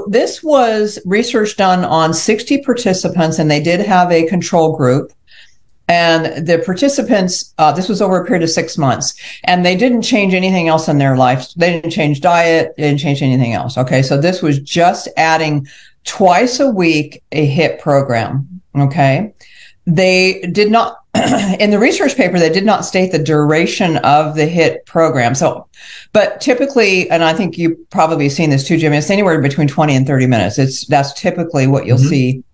this was research done on 60 participants, and they did have a control group. And the participants, this was over a period of 6 months, and they didn't change anything else in their life. They didn't change diet, they didn't change anything else. Okay, so this was just adding twice a week a HIIT program. Okay, they did not, in the research paper, they did not state the duration of the HIIT program. So, but typically, and I think you've probably seen this too, Jimmy, it's anywhere between 20 and 30 minutes. That's typically what you'll see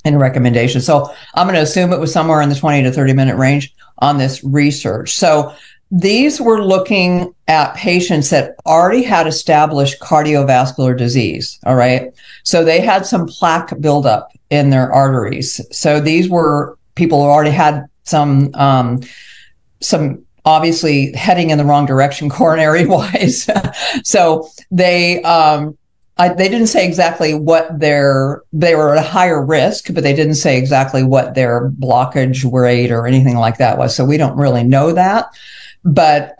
in recommendation. So I'm going to assume it was somewhere in the 20 to 30 minute range on this research. So these were looking at patients that already had established cardiovascular disease. All right. So they had some plaque buildup in their arteries. So these were people who already had some obviously heading in the wrong direction coronary wise. So they didn't say exactly what they were at a higher risk, but they didn't say exactly what their blockage rate or anything like that was. So we don't really know that. But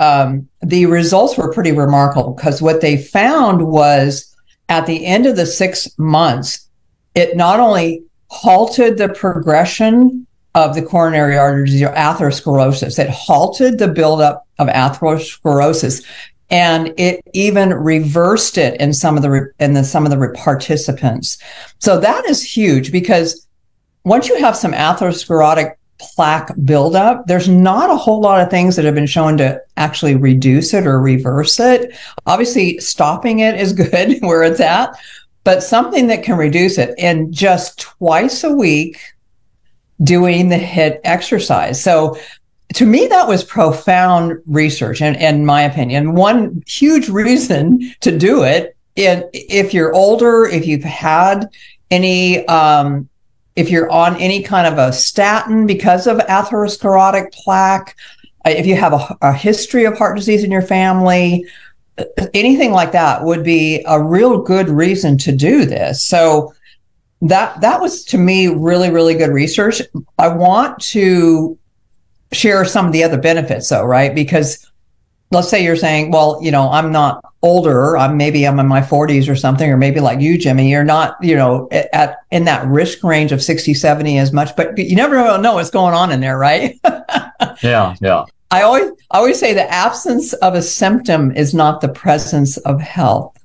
the results were pretty remarkable, because what they found was at the end of the 6 months, it not only halted the progression of the coronary artery disease or atherosclerosis, it halted the buildup of atherosclerosis. And it even reversed it in some of the participants. So that is huge, because once you have some atherosclerotic plaque buildup, there's not a whole lot of things that have been shown to actually reduce it or reverse it. Obviously, stopping it is good where it's at, but something that can reduce it, and just twice a week doing the HIIT exercise. So to me, that was profound research, and in my opinion, one huge reason to do it. If you're older, if you've had any, if you're on any kind of a statin because of atherosclerotic plaque, if you have a history of heart disease in your family, anything like that would be a real good reason to do this. So that was, to me, really, really good research. I want to share some of the other benefits, though, right? Because let's say you're saying, well, I'm not older. I'm in my 40s or something, or maybe like you, Jimmy, you're not, in that risk range of 60, 70 as much, but you never know what's going on in there, right? Yeah. I always say the absence of a symptom is not the presence of health.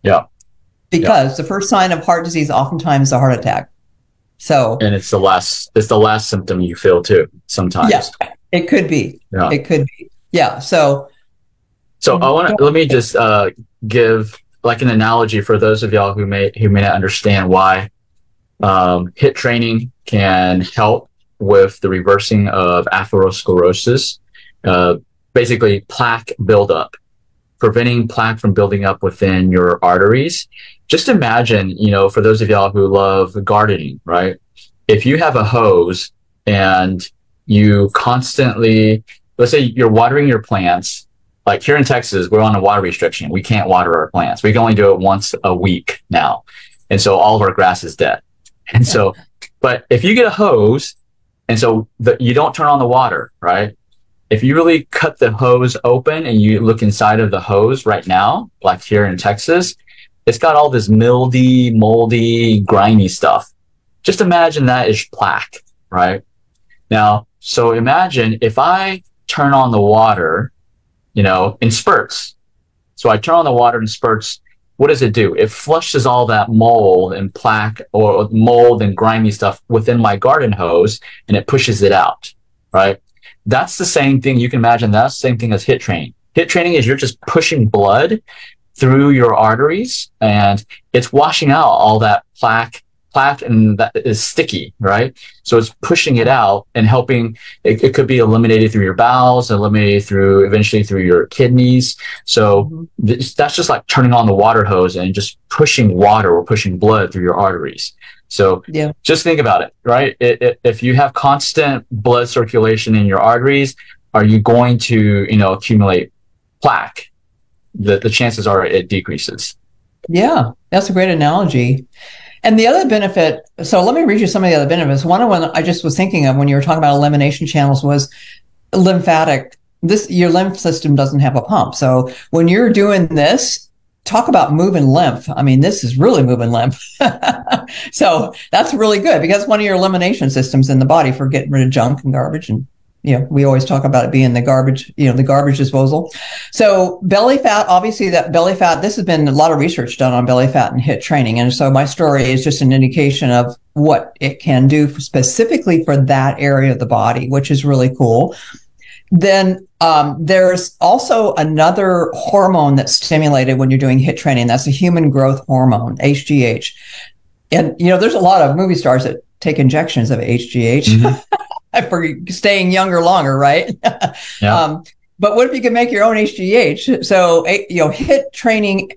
Yeah. Because the first sign of heart disease oftentimes is a heart attack. So, and it's the last symptom you feel too sometimes. Yeah, it could be. Yeah. It could be. Yeah. So let me just give like an analogy for those of y'all who may not understand why HIIT training can help with the reversing of atherosclerosis, basically plaque buildup, preventing plaque from building up within your arteries. Just imagine, for those of y'all who love gardening, right? If you have a hose and you constantly, let's say you're watering your plants, like here in Texas, we're on a water restriction. We can't water our plants. We can only do it once a week now. And so all of our grass is dead. And so, but if you get a hose, and so you don't turn on the water, right? If you really cut the hose open and you look inside of the hose right now, like here in Texas, it's got all this moldy, grimy stuff. Just imagine that is plaque, right? Now, so imagine if I turn on the water, in spurts. So I turn on the water in spurts. What does it do? It flushes all that mold and plaque or mold and grimy stuff within my garden hose, and it pushes it out, right? That's the same thing. You can imagine that's the same thing as HIIT training. HIIT training is you're just pushing blood through your arteries, and it's washing out all that plaque, and that is sticky, right? So it's pushing it out and helping. It could be eliminated through your bowels, eliminated eventually through your kidneys. So that's just like turning on the water hose and just pushing water or pushing blood through your arteries. So just think about it, right? If you have constant blood circulation in your arteries, are you going to, accumulate plaque? The chances are it decreases. Yeah, that's a great analogy. And the other benefit, so let me read you some of the other benefits. One I just was thinking of when you were talking about elimination channels was lymphatic. Your lymph system doesn't have a pump. So when you're doing this, talk about moving lymph. I mean, this is really moving lymph. So that's really good because one of your elimination systems in the body for getting rid of junk and garbage. And, we always talk about it being the garbage, the garbage disposal. So belly fat, obviously that belly fat, this has been a lot of research done on belly fat and HIIT training. And so my story is just an indication of what it can do specifically for that area of the body, which is really cool. Then there's also another hormone that's stimulated when you're doing HIIT training. That's a human growth hormone, HGH. And, there's a lot of movie stars that take injections of HGH. Mm-hmm. For staying younger longer, right? Yeah. But what if you can make your own HGH? So, HIIT training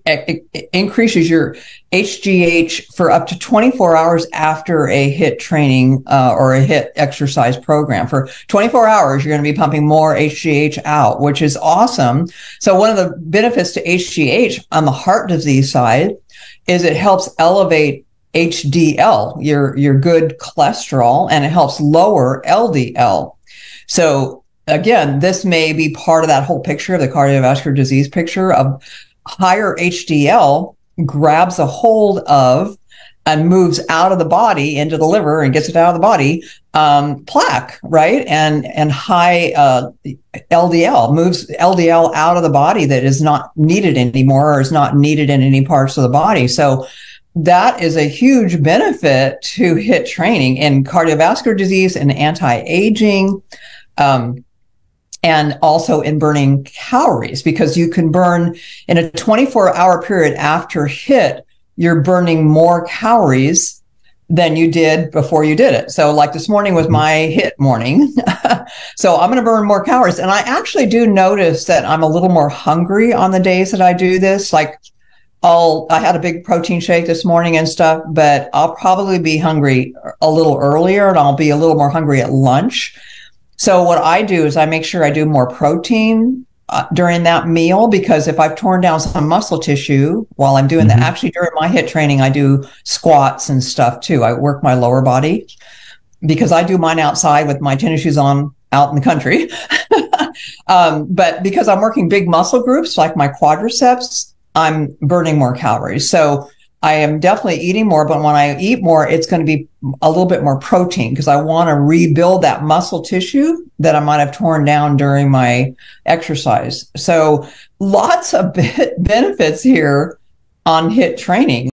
increases your HGH for up to 24 hours after a HIIT training or a HIIT exercise program. For 24 hours, you're going to be pumping more HGH out, which is awesome. So one of the benefits to HGH on the heart disease side is it helps elevate HDL, your good cholesterol, and it helps lower LDL. So again, this may be part of that whole picture of the cardiovascular disease picture of higher HDL grabs a hold of and moves out of the body into the liver and gets it out of the body, plaque, right? And high LDL moves LDL out of the body that is not needed anymore or is not needed in any parts of the body. So that is a huge benefit to HIIT training in cardiovascular disease and anti-aging, and also in burning calories, because you can burn in a 24-hour period after HIIT, you're burning more calories than you did before you did it. So like this morning was my HIIT morning. So I'm going to burn more calories. And I actually do notice that I'm a little more hungry on the days that I do this. Like I had a big protein shake this morning and stuff, but I'll probably be hungry a little earlier and I'll be a little more hungry at lunch. So what I do is I make sure I do more protein during that meal, because if I've torn down some muscle tissue while I'm doing that, actually during my HIIT training, I do squats and stuff too. I work my lower body because I do mine outside with my tennis shoes on out in the country. But because I'm working big muscle groups like my quadriceps, I'm burning more calories. So I am definitely eating more, but when I eat more, it's going to be a little bit more protein because I want to rebuild that muscle tissue that I might have torn down during my exercise. So lots of benefits here on HIIT training.